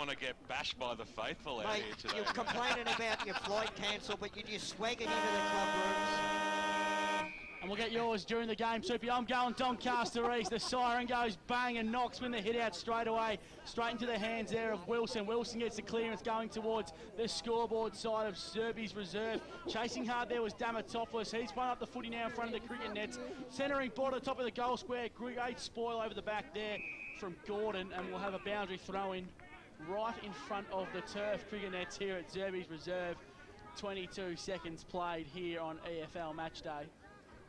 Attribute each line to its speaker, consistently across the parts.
Speaker 1: want to get bashed by the faithful out
Speaker 2: Mate,
Speaker 1: here today.
Speaker 2: you're complaining about your flight cancelled, but you're just swagging into the club rooms.
Speaker 3: And we'll get yours during the game, Soupy. I'm going Doncaster East. The siren goes bang, and Knox win the hit out straight away, straight into the hands there of Wilson. Wilson gets the clearance going towards the scoreboard side of Serbia's reserve. Chasing hard there was Damatopoulos. He's spun up the footy now in front of the cricket nets. Centering ball at the top of the goal square. Great spoil over the back there from Gordon, and we'll have a boundary throw in right in front of the turf cricket nets here at Serbia's reserve. 22 seconds played here on EFL match day.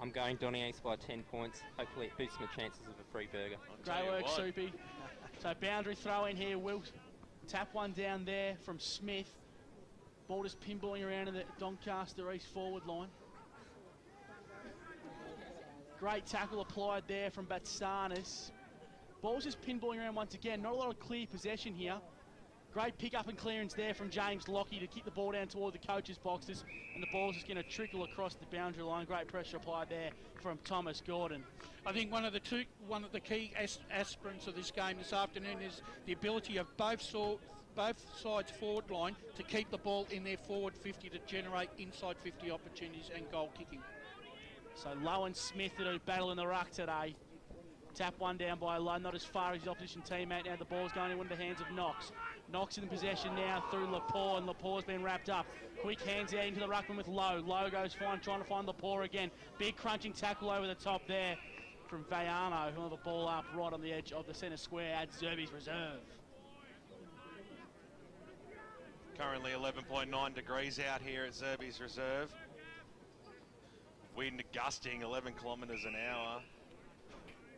Speaker 4: I'm going Donny East by 10 points. Hopefully it boosts my chances of a free burger.
Speaker 3: Great work, Soupy. So boundary throw in here. Will tap one down there from Smith. Ball just pinballing around in the Doncaster East forward line. Great tackle applied there from Batsanis. Ball's just pinballing around once again. Not a lot of clear possession here. Great pick up and clearance there from James Lockie to kick the ball down toward the coach's boxes, and the ball's just going to trickle across the boundary line. Great pressure applied there from Thomas Gordon.
Speaker 5: I think one of the key aspirants of this game this afternoon is the ability of both sides forward line to keep the ball in their forward 50 to generate inside 50 opportunities and goal kicking.
Speaker 3: So Lowe and Smith that are battling the ruck today. Tap one down by Lowe, not as far as his opposition teammate. Now the ball's going into the hands of Knox. Knox in possession now through Lepore, and Lepore's been wrapped up. Quick hands out into the ruckman with Lowe. Lowe goes fine, trying to find Lepore again. Big crunching tackle over the top there from Vayano, who'll have the ball up right on the edge of the centre square at Serbia's reserve.
Speaker 1: Currently 11.9 degrees out here at Serbia's reserve. Wind gusting 11 kilometres an hour.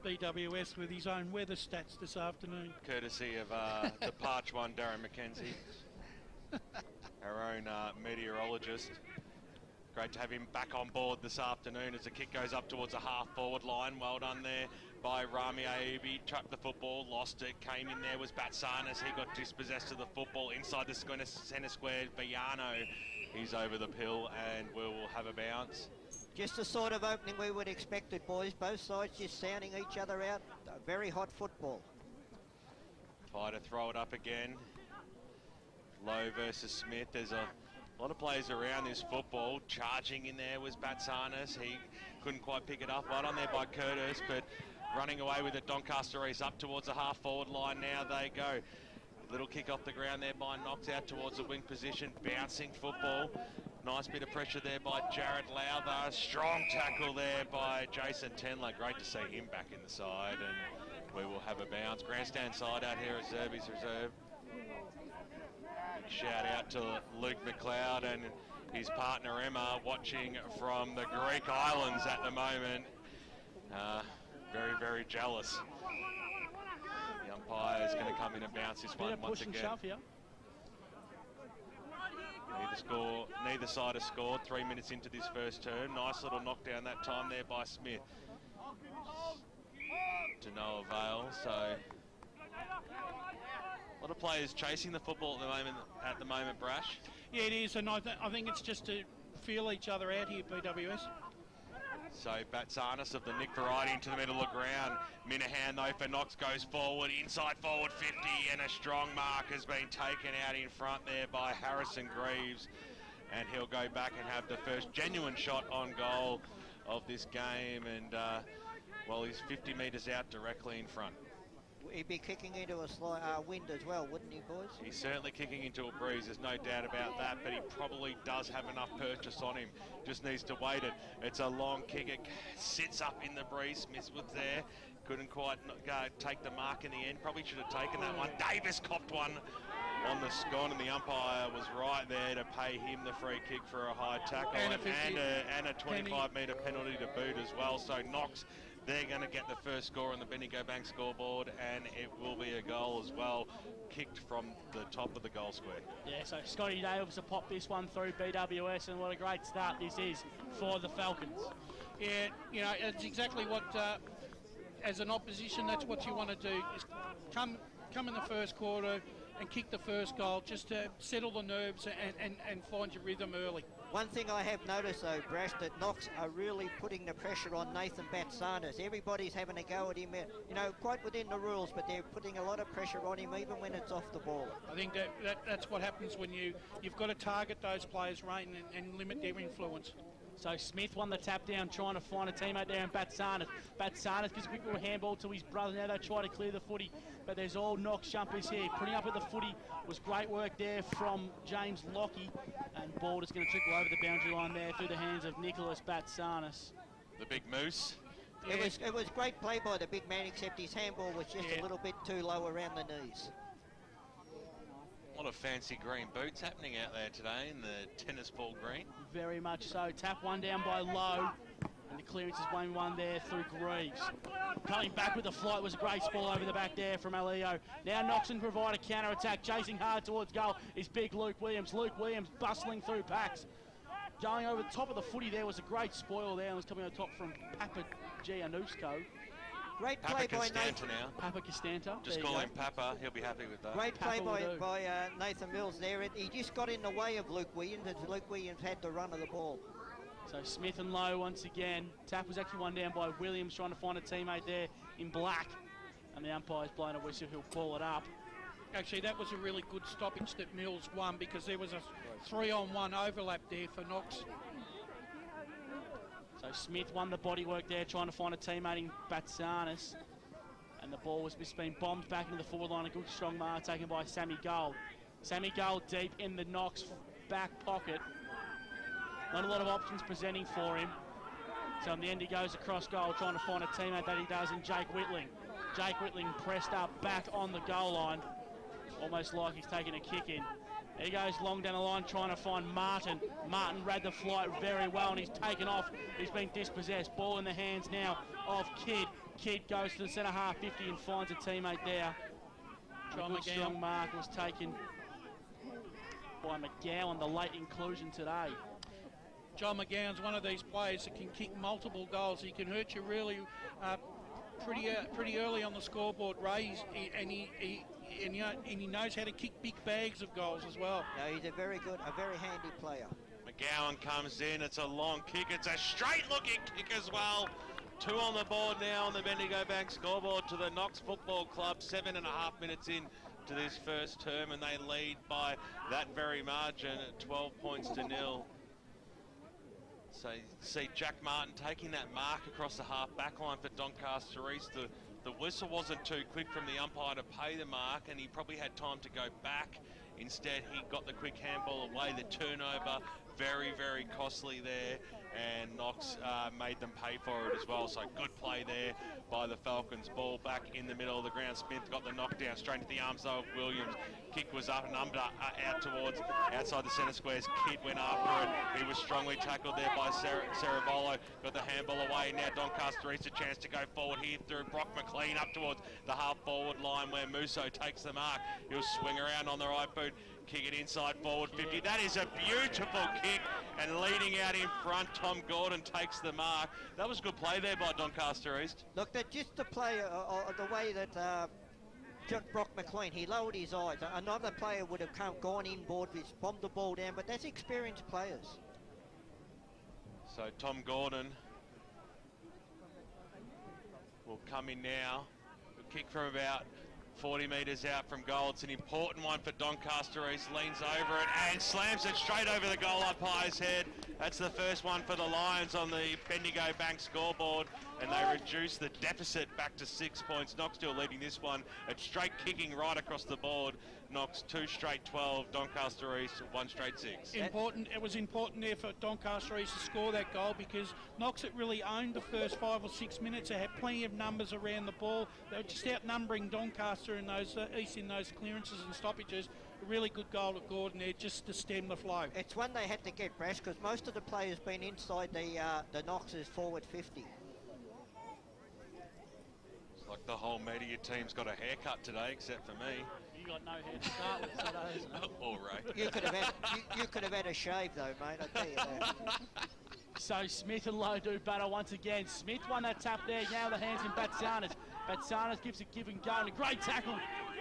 Speaker 5: BWS with his own weather stats this afternoon.
Speaker 1: Courtesy of the Parch one, Darren McKenzie, our own meteorologist. Great to have him back on board this afternoon as the kick goes up towards the half-forward line. Well done there by Rami Aibi. Chucked the football, lost it, came in there was Batsanis. He got dispossessed of the football inside the centre square. Villano, he's over the pill and will have a bounce.
Speaker 2: Just the sort of opening we would expect it, boys. Both sides just sounding each other out. Very hot football.
Speaker 1: Try to throw it up again. Lowe versus Smith. There's a lot of players around this football. Charging in there was Batsanis. He couldn't quite pick it up. Right on there by Curtis, but running away with it. Doncaster East up towards the half-forward line. Now they go. Little kick off the ground there by Knox out towards the wing position. Bouncing football. Nice bit of pressure there by Jared Lowther. Strong tackle there by Jason Tenler. Great to see him back in the side, and we will have a bounce. Grandstand side out here at Serbia's reserve. Big shout out to Luke McLeod and his partner Emma, watching from the Greek islands at the moment. Very, very jealous. The umpire is going to come in and bounce this one once again.
Speaker 3: Shove here.
Speaker 1: Neither side has scored. 3 minutes into this first term. Nice little knockdown that time there by Smith. To no avail. So a lot of players chasing the football at the moment, Brash.
Speaker 5: Yeah, it is, and I think it's just to feel each other out here, BWS.
Speaker 1: So Batsanis of the Nick variety into the middle of the ground. Minahan though for Knox goes forward, inside forward 50, and a strong mark has been taken out in front there by Harrison Greaves, and he'll go back and have the first genuine shot on goal of this game, and well, he's 50 metres out directly in front.
Speaker 2: He'd be kicking into a slight wind as well, wouldn't he, boys?
Speaker 1: He's certainly kicking into a breeze, there's no doubt about that, but he probably does have enough purchase on him. Just needs to wait it. It's a long kick, it sits up in the breeze. Smith was there, couldn't quite take the mark in the end. Probably should have taken that one. Davis copped one on the scone, and the umpire was right there to pay him the free kick for a high tackle and a 25-metre penalty to boot as well. So Knox, they're going to get the first score on the Bendigo Bank scoreboard, and it will be a goal as well, kicked from the top of the goal square.
Speaker 3: Yeah, so Scotty Davis to pop this one through BWS, and what a great start this is for the Falcons.
Speaker 5: Yeah, you know, it's exactly what, as an opposition, that's what you want to do, is come in the first quarter, and kick the first goal just to settle the nerves and find your rhythm early.
Speaker 2: One thing I have noticed though, Brash, that Knox are really putting the pressure on Nathan Batsanis. Everybody's having a go at him, you know, quite within the rules, but they're putting a lot of pressure on him even when it's off the ball.
Speaker 5: I think that's what happens when you've got to target those players, Rain, and limit their influence.
Speaker 3: So Smith won the tap down, trying to find a teammate there in Batsanis. Batsanis gives a quick little handball to his brother. Now they try to clear the footy, but there's all Knox jumpers here. Putting up at the footy was great work there from James Lockie, and ball is going to trickle over the boundary line there through the hands of Nicholas Batsanis.
Speaker 1: The big moose.
Speaker 2: Yeah. It was great play by the big man, except his handball was just a little bit too low around the knees.
Speaker 1: A lot of fancy green boots happening out there today in the tennis ball green.
Speaker 3: Very much so. Tap one down by Lowe, and the clearance is 1-1 there through Greaves. Coming back with the flight was a great ball over the back there from Alio. Now Knox can provide a counter-attack. Chasing hard towards goal is big Luke Williams. Luke Williams bustling through packs. Going over the top of the footy there was a great spoil there, and was coming on top from Papa Giannusko.
Speaker 2: Great play by Nathan.
Speaker 3: Papa Costanto.
Speaker 1: Just call him Papa, he'll be happy with that.
Speaker 2: Great play by Nathan Mills there. He just got in the way of Luke Williams, as Luke Williams had the run of the ball.
Speaker 3: So Smith and Lowe once again. Tap was actually one down by Williams, trying to find a teammate there in black. And the umpire's blowing a whistle, he'll call it up.
Speaker 5: Actually, that was a really good stoppage that Mills won, because there was a 3-on-1 overlap there for Knox.
Speaker 3: So Smith won the bodywork there, trying to find a teammate in Batsanis. And the ball was being bombed back into the forward line. A good strong mark taken by Sammy Gold. Sammy Gold deep in the Knox back pocket. Not a lot of options presenting for him. So in the end he goes across goal, trying to find a teammate that he does in Jake Whitling. Jake Whitling pressed up back on the goal line, almost like he's taking a kick in. He goes long down the line trying to find Martin. Martin read the flight very well and he's taken off. He's been dispossessed. Ball in the hands now of Kidd. Kidd goes to the centre half 50 and finds a teammate there. A good strong mark was taken by McGowan, the late inclusion today.
Speaker 5: John McGowan's one of these players that can kick multiple goals. He can hurt you really pretty early on the scoreboard, Ray, and he knows how to kick big bags of goals as well.
Speaker 2: No, he's a very handy player.
Speaker 1: McGowan comes in, it's a long kick, it's a straight looking kick as well. 2 on the board now on the Bendigo Bank scoreboard to the Knox Football Club. 7.5 minutes in to this first term, and they lead by that very margin at 12 points to 0. So you see Jack Martin taking that mark across the half back line for Doncaster East. The whistle wasn't too quick from the umpire to pay the mark, and he probably had time to go back. Instead, he got the quick handball away. The turnover, very, very costly there, and Knox made them pay for it as well. So good play there by the Falcons. Ball back in the middle of the ground. Smith got the knockdown straight into the arms though of Williams. Kick was up and under, out towards outside the centre squares. Kidd went after it. He was strongly tackled there by Cerebolo. Got the handball away. Now Doncaster East a chance to go forward here through Brock McLean up towards the half forward line where Musso takes the mark. He'll swing around on the right boot. Kick it inside forward 50. That is a beautiful kick, and leading out in front, Tom Gordon takes the mark. That was a good play there by Doncaster East.
Speaker 2: Look, that just the play, the way that Brock McLean, he lowered his eyes. Another player would have gone inboard, bombed the ball down, but that's experienced players.
Speaker 1: So Tom Gordon will come in now. A kick from about 40 metres out from goal. It's an important one for Doncaster East. Leans over it and slams it straight over the goal umpire's head. That's the first one for the Lions on the Bendigo Bank scoreboard, and they reduce the deficit back to 6 points. Knox still leading this one. It's straight kicking right across the board. Knox 2 straight 12, Doncaster East 1 straight 6.
Speaker 5: It was important there for Doncaster East to score that goal, because Knox had really owned the first 5 or 6 minutes. They had plenty of numbers around the ball. They were just outnumbering Doncaster in those East in those clearances and stoppages. A really good goal at Gordon there just to stem the flow.
Speaker 2: It's one they had to get, Brash, because most of the players been inside the Knox's forward 50.
Speaker 1: It's like the whole media team's got a haircut today, except for me.
Speaker 3: You got no hair to start with, so that isn't it?
Speaker 1: All right.
Speaker 2: You could have had a shave though, mate. I tell you that.
Speaker 3: So Smith and Lowe do battle once again. Smith won that tap there. Now the hands in Batsanis. Batsanis gives a give and go, and a great tackle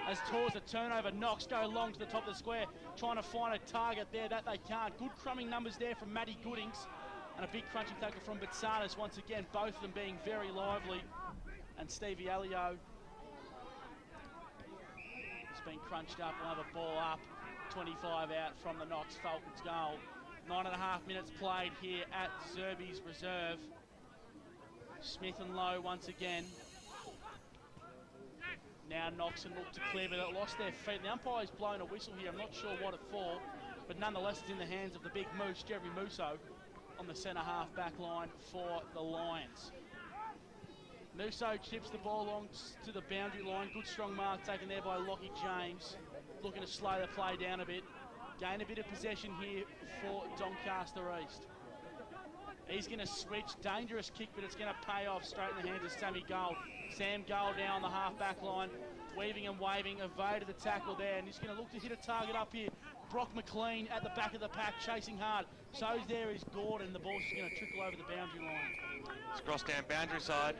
Speaker 3: as towards the turnover. Knox go long to the top of the square, trying to find a target there that they can't. Good crumbing numbers there from Matty Goodings, and a big crunching tackle from Batsanis once again, both of them being very lively. And Stevie Elio has been crunched up, we'll have a ball up, 25 out from the Knox Falcons goal. 9.5 minutes played here at Zerby's Reserve. Smith and Lowe once again. Now Knox and look to clear, but it lost their feet. The umpire's blown a whistle here, I'm not sure what it for, but nonetheless it's in the hands of the big moose, Jeremy Musso, on the centre half back line for the Lions. Musso chips the ball along to the boundary line. Good strong mark taken there by Lockie James. Looking to slow the play down a bit. Gain a bit of possession here for Doncaster East. He's going to switch. Dangerous kick, but it's going to pay off straight in the hands of Sammy Gold. Sam Gold now on the half-back line. Weaving and waving, evaded the tackle there, and he's going to look to hit a target up here. Brock McLean at the back of the pack, chasing hard. So's there is Gordon. The ball's just going to trickle over the boundary line.
Speaker 1: It's crossed down boundary side.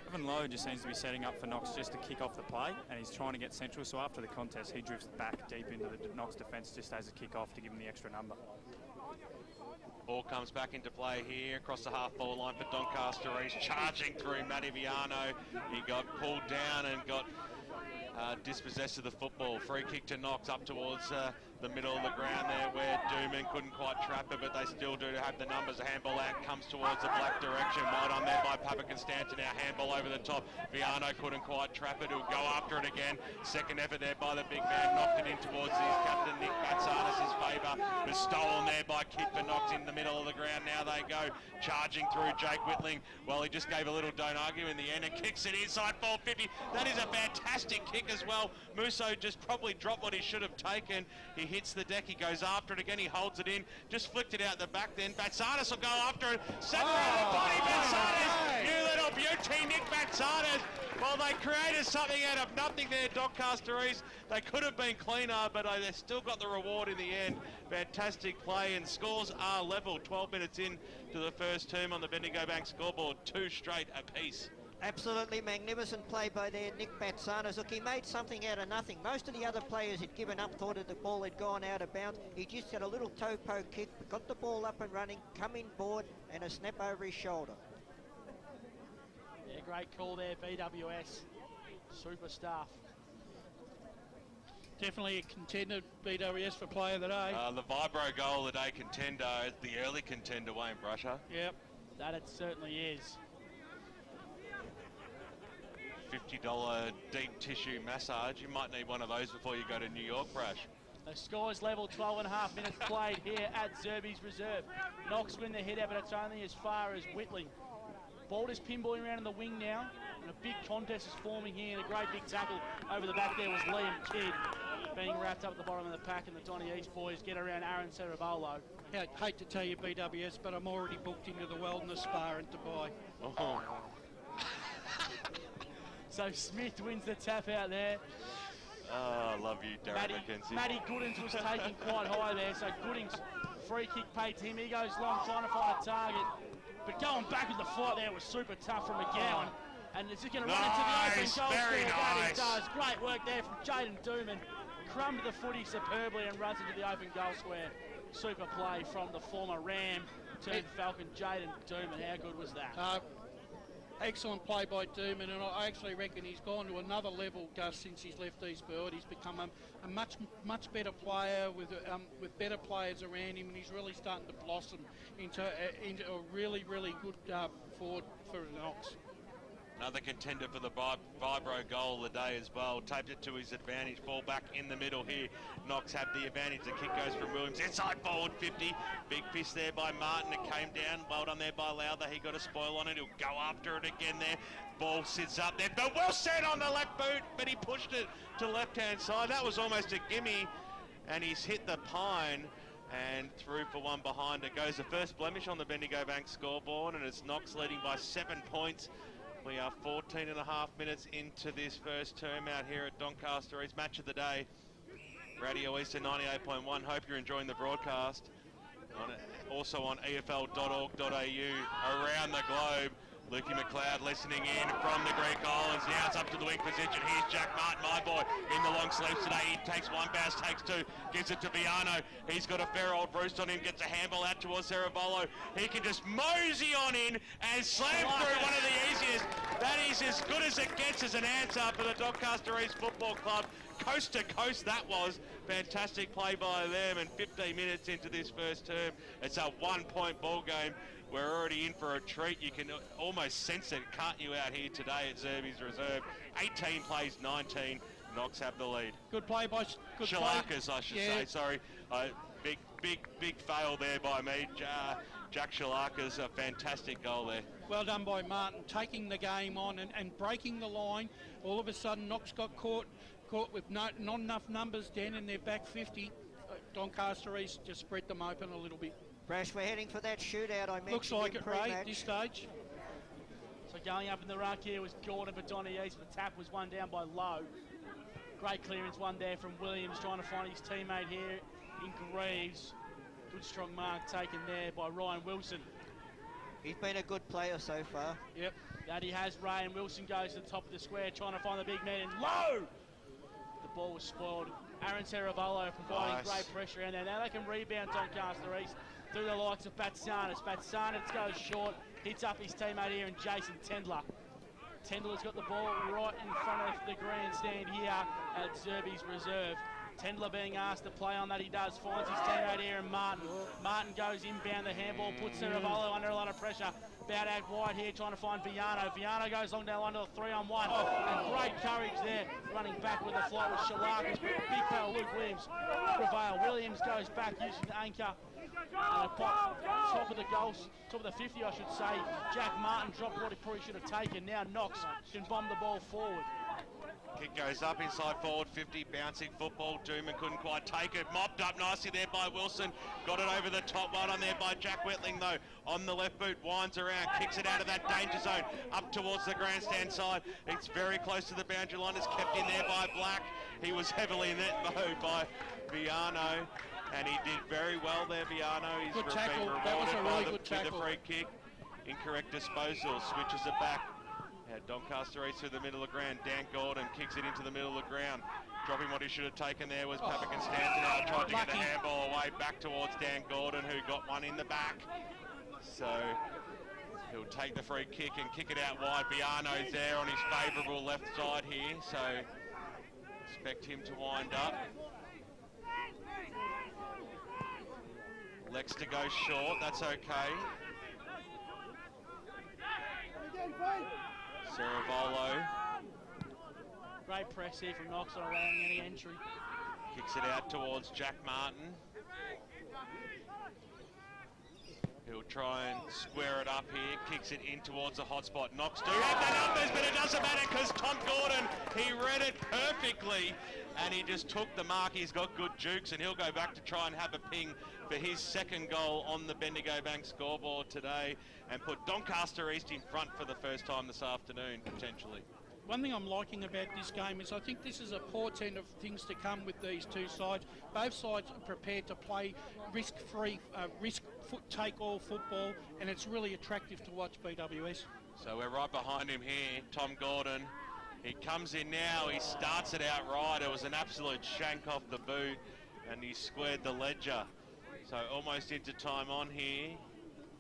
Speaker 6: Evan Lowe just seems to be setting up for Knox just to kick off the play, and he's trying to get central, so after the contest he drifts back deep into the Knox defence just as a kick-off to give him the extra number.
Speaker 1: Ball comes back into play here across the half-forward line for Doncaster East, charging through Matty Viano. He got pulled down and got dispossessed of the football. Free kick to Knox up towards the middle of the ground there, where Dooman couldn't quite trap it, but they still do have the numbers. A handball out comes towards the black direction. Well done there by Papa Constanta. Now handball over the top. Viano couldn't quite trap it. He'll go after it again. Second effort there by the big man. Knocked it in towards his captain, Nick Batsanis' favour. Was stolen there by Kid for Knox in the middle of the ground. Now they go charging through Jake Whitling. Well, he just gave a little don't argue in the end and kicks it inside forward 50. That is a fantastic kick as well. Musso just probably dropped what he should have taken. He hits the deck, he goes after it again, he holds it in, just flicked it out the back then. Batsanis will go after it. Set around the body, Batsanis! New little beauty, Nick Batsanis. Well, they created something out of nothing there, Doncaster East. They could have been cleaner, but they still got the reward in the end. Fantastic play, and scores are level. 12 minutes in to the first term on the Bendigo Bank scoreboard, 2 straight apiece.
Speaker 2: Absolutely magnificent play by there, Nick Batsanis. Look, he made something out of nothing. Most of the other players had given up, thought that the ball had gone out of bounds. He just got a little toe poke kick, got the ball up and running, come in board, and a snap over his shoulder.
Speaker 3: Yeah, great call there, BWS. Super stuff.
Speaker 5: Definitely a contender, BWS, for player of the day.
Speaker 1: The Vibro goal of the day contender, the early contender, Wayne Brusher.
Speaker 5: Yep.
Speaker 3: That it certainly is.
Speaker 1: $50 deep tissue massage. You might need one of those before you go to New York, Brash.
Speaker 3: The score's level, 12.5 minutes played here at Zerby's Reserve. Knox win the header, but it's only as far as Whitling. Ball is pinballing around in the wing now, and a big contest is forming here, and a great big tackle over the back there was Liam Kidd, being wrapped up at the bottom of the pack, and the Donny East boys get around Aaron Cerebolo.
Speaker 5: I hate to tell you, BWS, but I'm already booked into the wellness spa in Dubai.
Speaker 1: Oh.
Speaker 3: So Smith wins the tap out there.
Speaker 1: Oh, I love you, Darren McKenzie.
Speaker 3: Matty Goodings was taken quite high there, so Goodings, free kick paid to him. He goes long, trying to find a target. But going back with the flight there was super tough from McGowan. And it's just going to run into the open goal
Speaker 1: very
Speaker 3: square.
Speaker 1: nice.
Speaker 3: That it does. Great work there from Jaden Dooman. Crumbed the footy superbly and runs into the open goal square. Super play from the former Ram turned Falcon, Jaden Dooman. How good was that?
Speaker 5: Excellent play by Dooman, and I actually reckon he's gone to another level, Gus, since he's left East Bird. He's become a much better player with better players around him, and he's really starting to blossom into a really, really good forward for Knox.
Speaker 1: Another contender for the Vibro goal of the day as well. Taped it to his advantage. Ball back in the middle here. Knox had the advantage. The kick goes from Williams. Inside forward 50. Big fist there by Martin. It came down. Well done there by Lowther. He got a spoil on it. He'll go after it again there. Ball sits up there. But well set on the left boot. But he pushed it to left-hand side. That was almost a gimme. And he's hit the pine and through for one behind. It goes the first blemish on the Bendigo Bank scoreboard. And it's Knox leading by 7 points. We are 14.5 minutes into this first term out here at Doncaster East. Match of the day, Radio Eastern 98.1. Hope you're enjoying the broadcast. Also on EFL.org.au around the globe. Lukey McLeod listening in from the Greek Islands. Now it's up to the wing position. Here's Jack Martin, my boy, in the long sleeves today. He takes one bounce, takes two, gives it to Viano. He's got a fair old roost on him, gets a handball out towards Cerebolo. He can just mosey on in and slam through one of the easiest. That is as good as it gets as an answer for the Doncaster East Football Club. Coast to coast that was. Fantastic play by them, and 15 minutes into this first term, it's a 1-point ball game. We're already in for a treat. You can almost sense it, can't you, out here today at Zerby's Reserve. 18 plays 19. Knox have the lead.
Speaker 5: Good play by...
Speaker 1: Shalakas, I should say, sorry. Big fail there by me. Jack Shalakas, a fantastic goal there.
Speaker 5: Well done by Martin, taking the game on and breaking the line. All of a sudden, Knox got caught with not enough numbers down in their back 50. Doncaster East just spread them open a little bit.
Speaker 2: Brash, we're heading for that shootout I mentioned.
Speaker 5: Looks like
Speaker 2: in
Speaker 5: it, Ray,
Speaker 2: pre-match.
Speaker 5: at this stage.
Speaker 3: So going up in the ruck here was Gordon for Donny East. The tap was one down by Lowe. Great clearance one there from Williams, trying to find his teammate here in Greaves. Good strong mark taken there by Ryan Wilson.
Speaker 2: He's been a good player so far.
Speaker 5: Yep.
Speaker 3: That he has, Ray, and Wilson goes to the top of the square, trying to find the big man, and Lowe! The ball was spoiled. Aaron Cerebolo providing great pressure around there. Now they can rebound Doncaster East through the likes of Batsanis. Batsanis goes short, hits up his teammate here, and Jason Tendler. Tendler's got the ball right in front of the grandstand here at Zerby's Reserve. Tendler being asked to play on that, he does, finds his teammate here, and Martin goes inbound, the handball puts Cerebolo under a lot of pressure. About out wide here, trying to find Viano. Viano goes long down under the 3-on-1, and great courage there, running back with the flight with Shalakas, but big fella Luke Williams prevail. Williams goes back using the anchor. Top of the goals, top of the 50 I should say. Jack Martin dropped what he probably should have taken. Now Knox can bomb the ball forward.
Speaker 1: Kick goes up inside forward 50, bouncing football. Dooman couldn't quite take it. Mopped up nicely there by Wilson. Got it over the top, right on there by Jack Wetling though. On the left boot, winds around, kicks it out of that danger zone, up towards the grandstand side. It's very close to the boundary line. It's kept in there by Black. He was heavily in that though by Viano. And he did very well there, Viano. He's
Speaker 5: good tackle.
Speaker 1: been
Speaker 5: That was a really
Speaker 1: rewarded
Speaker 5: good tackle.
Speaker 1: with a free kick. Incorrect disposal, switches it back. Had Doncaster East through the middle of the ground. Dan Gordon kicks it into the middle of the ground. Dropping what he should have taken there was Papikan Stanton. Tried to get the handball away back towards Dan Gordon, who got one in the back. So he'll take the free kick and kick it out wide. Viano's there on his favourable left side here, so expect him to wind up. Lex to go short, that's okay. Cerebolo
Speaker 3: Great press here from Knox, not allowing any entry.
Speaker 1: kicks it out towards Jack Martin. He'll try and square it up here, kicks it in towards the hot spot. Knox do have the numbers, but it doesn't matter because Tom Gordon, he read it perfectly and he just took the mark. He's got good jukes and he'll go back to try and have a ping for his second goal on the Bendigo Bank scoreboard today and put Doncaster East in front for the first time this afternoon, potentially.
Speaker 5: One thing I'm liking about this game is I think this is a portent of things to come with these two sides. Both sides are prepared to play risk-free, take-all football, and it's really attractive to watch BWS.
Speaker 1: So we're right behind him here, Tom Gordon. He comes in now, he starts it out right. It was an absolute shank off the boot, and he squared the ledger. So almost into time on here.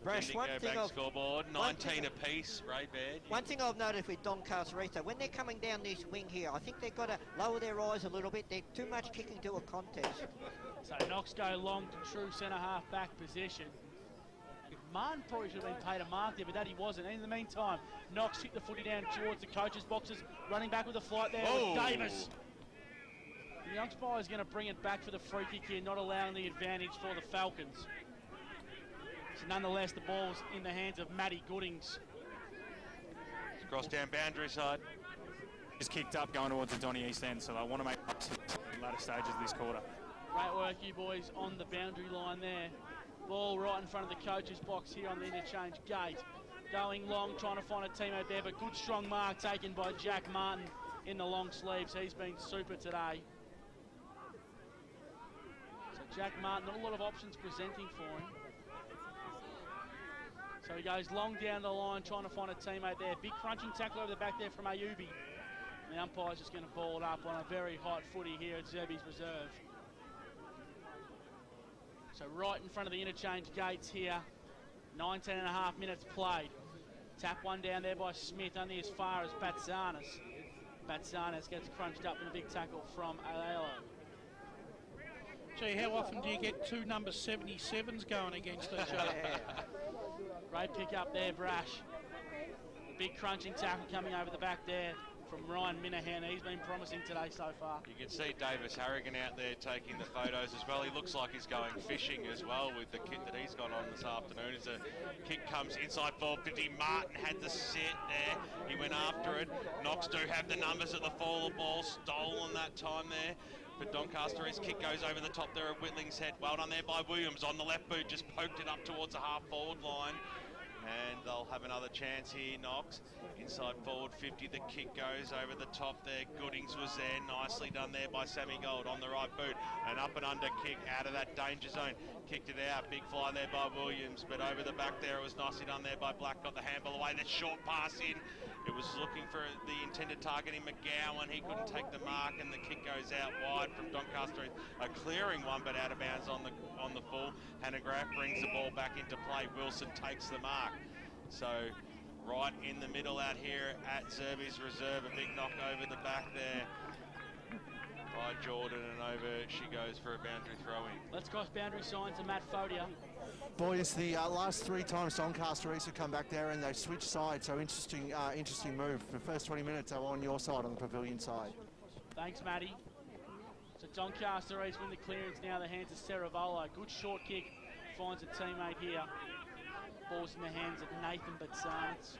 Speaker 2: Brash, one thing
Speaker 1: scoreboard, 19 apiece, Ray Baird.
Speaker 2: One thing I've noticed with Doncaster East, when they're coming down this wing here, I think they've got to lower their eyes a little bit. They're too much kicking to a contest.
Speaker 3: So Knox go long to true centre-half back position. Martin probably should have been paid a mark there, but that he wasn't. And in the meantime, Knox hit the footy down towards the coaches' boxes, running back with a flight there with Davis. The umpire is going to bring it back for the free kick here, not allowing the advantage for the Falcons. So nonetheless, the ball's in the hands of Matty Goodings.
Speaker 1: It's crossed down boundary side.
Speaker 6: It's kicked up going towards the Donny East end, so they want to make up to the latter stages of this quarter.
Speaker 3: Great work, you boys, on the boundary line there. Ball right in front of the coach's box here on the interchange gate. Going long, trying to find a teammate there, but good strong mark taken by Jack Martin in the long sleeves. He's been super today. So Jack Martin, not a lot of options presenting for him. So he goes long down the line trying to find a teammate there. Big crunching tackle over the back there from Ayubi. And the umpire's just going to ball it up on a very hot footy here at Zerby's reserve. So right in front of the interchange gates here. 19 and a half minutes played. Tap one down there by Smith, only as far as Batsanis. Batsanis gets crunched up in a big tackle from Alelo.
Speaker 5: Gee, how often do you get two number 77s going against each other?
Speaker 3: Great pick up there, Brash. Big crunching tackle coming over the back there from Ryan Minahan. He's been promising today so far.
Speaker 1: You can see Davis Harrigan out there taking the photos as well. He looks like he's going fishing as well with the kit that he's got on this afternoon. As a kick comes inside forward 50, Martin had the set there. He went after it. Knox do have the numbers at the fall of the ball. Stolen that time there. But Doncaster, his kick goes over the top there of Whitling's head. Well done there by Williams on the left boot. Just poked it up towards the half-forward line. And they'll have another chance here, Knox. Inside forward 50, the kick goes over the top there. Goodings was there, nicely done there by Sammy Gold on the right boot. An up and under kick out of that danger zone. Kicked it out, big fly there by Williams, but over the back there, it was nicely done there by Black. Got the handball away, the short pass in. It was looking for the intended target in McGowan. He couldn't take the mark, and the kick goes out wide from Doncaster. A clearing one, but out of bounds on the full. Hanegraaff brings the ball back into play. Wilson takes the mark. So right in the middle out here at Zerby's reserve, a big knock over the back there by Jordan, and over she goes for a boundary throw-in.
Speaker 3: Let's cross boundary signs to Matt Fodia.
Speaker 7: Boys, the last 3 times Doncaster East have come back there and they switched sides, so interesting move. The first 20 minutes they were on your side, on the pavilion side.
Speaker 3: Thanks, Matty. So Doncaster East win the clearance now, the hands of Cerevolo. Good short kick, finds a teammate here. Ball's in the hands of Nathan Batsanis.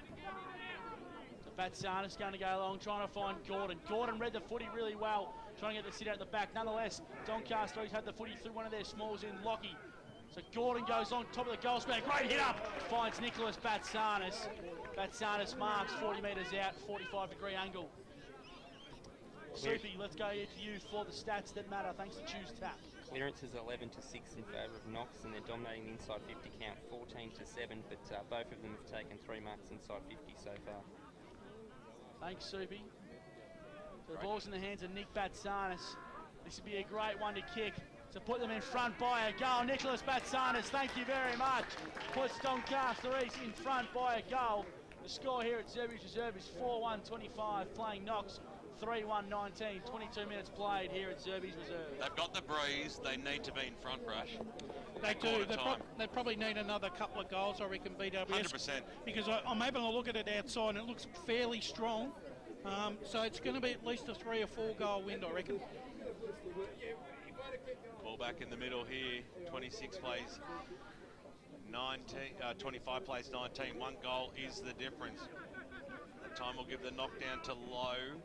Speaker 3: So Batsanis going to go along, trying to find Gordon. Gordon read the footy really well, trying to get the sit out the back. Nonetheless, Doncaster East had the footy through one of their smalls in Lockie. So Gordon goes on top of the goal square. Great hit up. Finds Nicholas Batsanis. Batsanis marks 40 metres out, 45-degree angle. Soupy, let's go to you for the stats that matter. Thanks to Choose Tap.
Speaker 4: Clearance is 11-6 in favour of Knox, and they're dominating the inside 50 count 14-7, but both of them have taken 3 marks inside 50 so far.
Speaker 3: Thanks, Soupy. So the ball's in the hands of Nick Batsanis. This would be a great one to kick, to put them in front by a goal. Nicholas Batsanis, thank you very much. Puts Doncaster East in front by a goal. The score here at Zerby's Reserve is 4-1-25, playing Knox 3-1-19, 22 minutes played here at Zerby's Reserve.
Speaker 1: They've got the breeze. They need to be in front, Brush.
Speaker 5: They do. They probably need another couple of goals, I reckon, BWS.
Speaker 1: 100%.
Speaker 5: Because I'm having a look at it outside, and it looks fairly strong. So it's going to be at least a 3 or 4 goal win, I reckon.
Speaker 1: Ball back in the middle here. 26 plays 19, 25 plays 19. 1 goal is the difference. That time will give the knockdown to Lowe.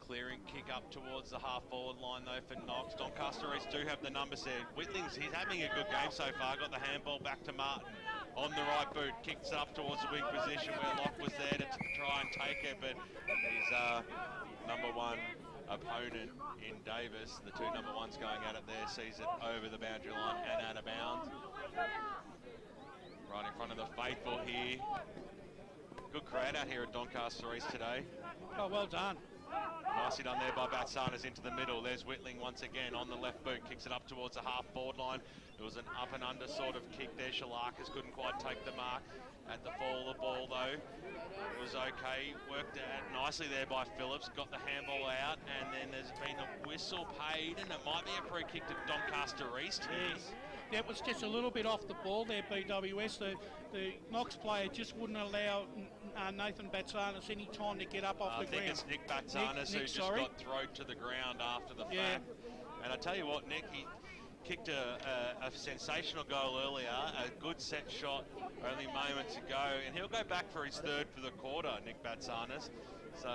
Speaker 1: Clearing kick up towards the half-forward line, though, for Knox. Doncaster East do have the numbers there. Whitling's, he's having a good game so far. Got the handball back to Martin on the right boot. Kicks it up towards the wing position where Locke was there to try and take it, but his number 1 opponent in Davis, the 2 number 1s going at it there, sees it over the boundary line and out of bounds. Right in front of the faithful here. Good crowd out here at Doncaster East today.
Speaker 5: Oh, well done.
Speaker 1: Nicely done there by Batsanis into the middle. There's Whitling once again on the left boot. Kicks it up towards the half-forward line. It was an up and under sort of kick there. Shalakas couldn't quite take the mark at the fall of the ball, though. It was okay. Worked out nicely there by Phillips. Got the handball out, and then there's been a whistle paid, and it might be a free kick to Doncaster East.
Speaker 5: Yes. That was just a little bit off the ball there, BWS. The Knox player just wouldn't allow Nathan Batsanis any time to get up off the ground.
Speaker 1: I think it's Nick Batsanis who just got thrown to the ground after the fact. And I tell you what, Nick, he kicked a sensational goal earlier, a good set shot only moments ago, and he'll go back for his 3rd for the quarter, Nick Batsanis. So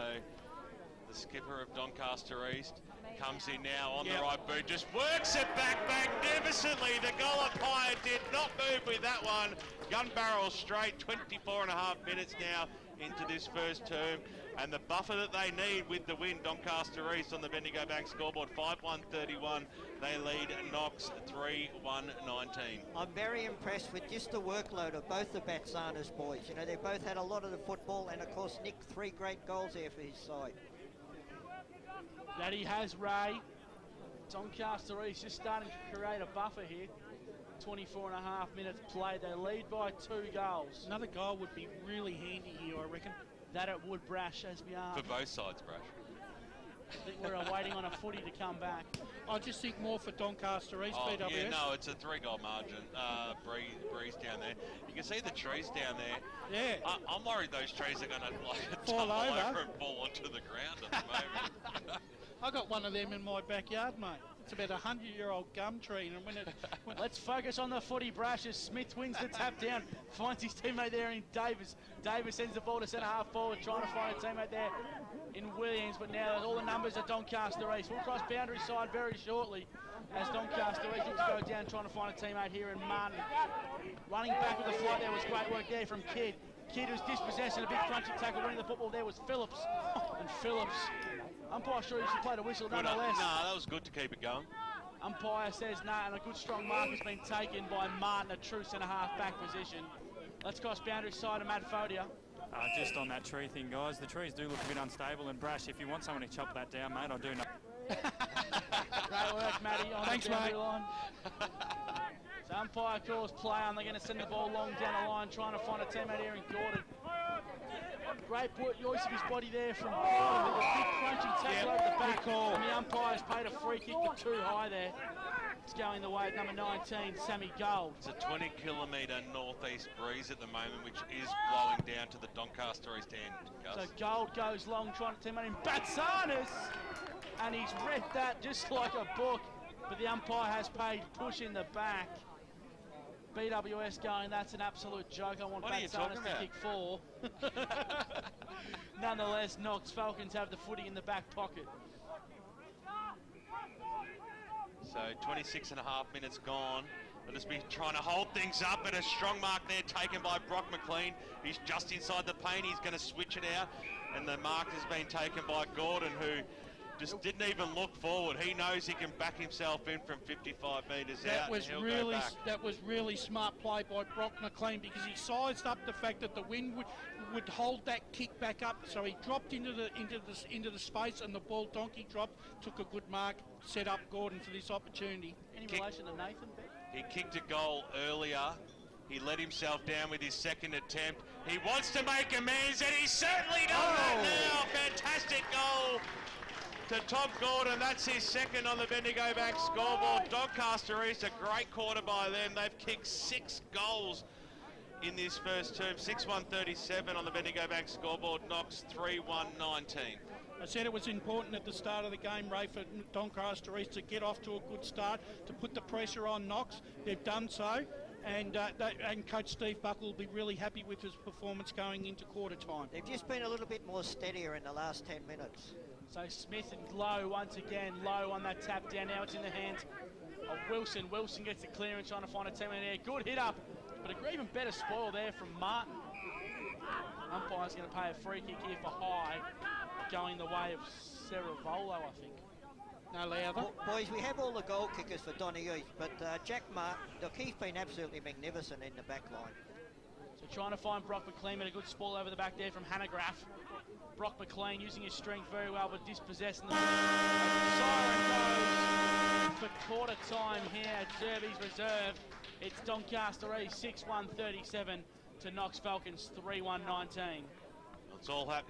Speaker 1: the skipper of Doncaster East comes in now on the right boot, just works it back magnificently. The goal umpire did not move with that one. Gun barrel straight, 24 and a half minutes now into this first term. And the buffer that they need with the win, Doncaster East on the Bendigo Bank scoreboard, 5-1-31. They lead Knox 3-1-19.
Speaker 2: I'm very impressed with just the workload of both the Batsanas boys. You know, they both had a lot of the football, and of course Nick, 3 great goals there for his side.
Speaker 3: That he has, Ray. Doncaster East just starting to create a buffer here. 24 and a half minutes played. They lead by 2 goals.
Speaker 5: Another goal would be really handy here, I reckon.
Speaker 3: That it would, Brash, as we are.
Speaker 1: For both sides, Brash.
Speaker 3: I think we're waiting on a footy to come back.
Speaker 5: I just think more for Doncaster East,
Speaker 1: Oh,
Speaker 5: BWS.
Speaker 1: yeah, no, it's a 3-goal margin. Breeze down there. You can see the trees down there.
Speaker 5: Yeah.
Speaker 1: I'm worried those trees are going to
Speaker 5: Fall
Speaker 1: tumble
Speaker 5: over.
Speaker 1: and fall onto the ground at the moment.
Speaker 5: I got one of them in my backyard, mate. It's about a 100-year-old gum tree, and
Speaker 3: Let's focus on the footy, Brash, as Smith wins the tap down, finds his teammate there in Davis. Davis sends the ball to centre half forward, trying to find a teammate there in Williams, but now all the numbers are Doncaster East. We'll cross boundary side very shortly as Doncaster East looks to go down, trying to find a teammate here in Martin. Running back with the flight there was great work there from Kidd. Kidd was dispossessed in a big crunching tackle. Winning the football there was Phillips. And Phillips, umpire sure he should play the whistle nonetheless.
Speaker 1: No, that was good to keep it going.
Speaker 3: Umpire says nah, and a good strong mark has been taken by Martin, a true centre-half back position. Let's cross boundary side of Matt Fodia.
Speaker 6: Just on that tree thing, guys, the trees do look a bit unstable, and Brash, if you want someone to chop that down, mate, I do know.
Speaker 3: Great work, Matty, on
Speaker 5: Thanks,
Speaker 3: the boundary
Speaker 5: mate.
Speaker 3: line. So umpire calls play on. They're going to send the ball long down the line, trying to find a teammate here in Gordon. Great use of his body there from Gordon with a big crunching tackle over the back.
Speaker 5: call.
Speaker 3: And the umpire's paid a free kick, but too high there. It's going the way of number 19, Sammy Gold.
Speaker 1: It's a 20-kilometre northeast breeze at the moment, which is blowing down to the Doncaster East end. Gus.
Speaker 3: So Gold goes long, trying to teammate in Batsanas, and he's read that just like a book. But the umpire has paid push in the back. BWS going, that's an absolute joke. I want Batsanas to kick 4. Nonetheless, Knox Falcons have the footy in the back pocket.
Speaker 1: So 26 and a half minutes gone. They'll just be trying to hold things up, and a strong mark there taken by Brock McLean. He's just inside the paint. He's going to switch it out, and the mark has been taken by Gordon, who just didn't even look forward. He knows he can back himself in from 55 metres out.
Speaker 5: That was really smart play by Brock McLean, because he sized up the fact that the wind would hold that kick back up. So he dropped into the space, and the ball donkey dropped, took a good mark, set up Gordon for this opportunity.
Speaker 3: Any relation to Nathan, Ben?
Speaker 1: He kicked a goal earlier. He let himself down with his second attempt. He wants to make amends, and he certainly does that now. Fantastic goal to Tom Gordon. That's his second on the Bendigo Bank scoreboard. Doncaster East, a great quarter by them. They've kicked 6 goals in this first term. 6-1-37 on the Bendigo Bank scoreboard. Knox 3-1-19.
Speaker 5: I said it was important at the start of the game, Ray, for Doncaster East to get off to a good start, to put the pressure on Knox. They've done so, and Coach Steve Buckle will be really happy with his performance going into quarter time.
Speaker 2: They've just been a little bit more steadier in the last 10 minutes.
Speaker 3: So Smith and Lowe once again, Lowe on that tap down. Now it's in the hands of Wilson. Wilson gets the clearance, trying to find a teammate there. Good hit up, but an even better spoil there from Martin. Umpire's going to pay a free kick here for high, going the way of Ceravolo, I think.
Speaker 5: No louder.
Speaker 2: Boys, we have all the goal kickers for Donny East, but Jack Martin, look, he's been absolutely magnificent in the back line.
Speaker 3: So trying to find Brock McLean, but a good spoil over the back there from Hanegraaff. Brock McLean using his strength very well, but dispossessing the siren goes for quarter time here at Derby's Reserve. It's Doncaster East 6-1-37 to Knox Falcons 3-1-19.
Speaker 1: It's all happening.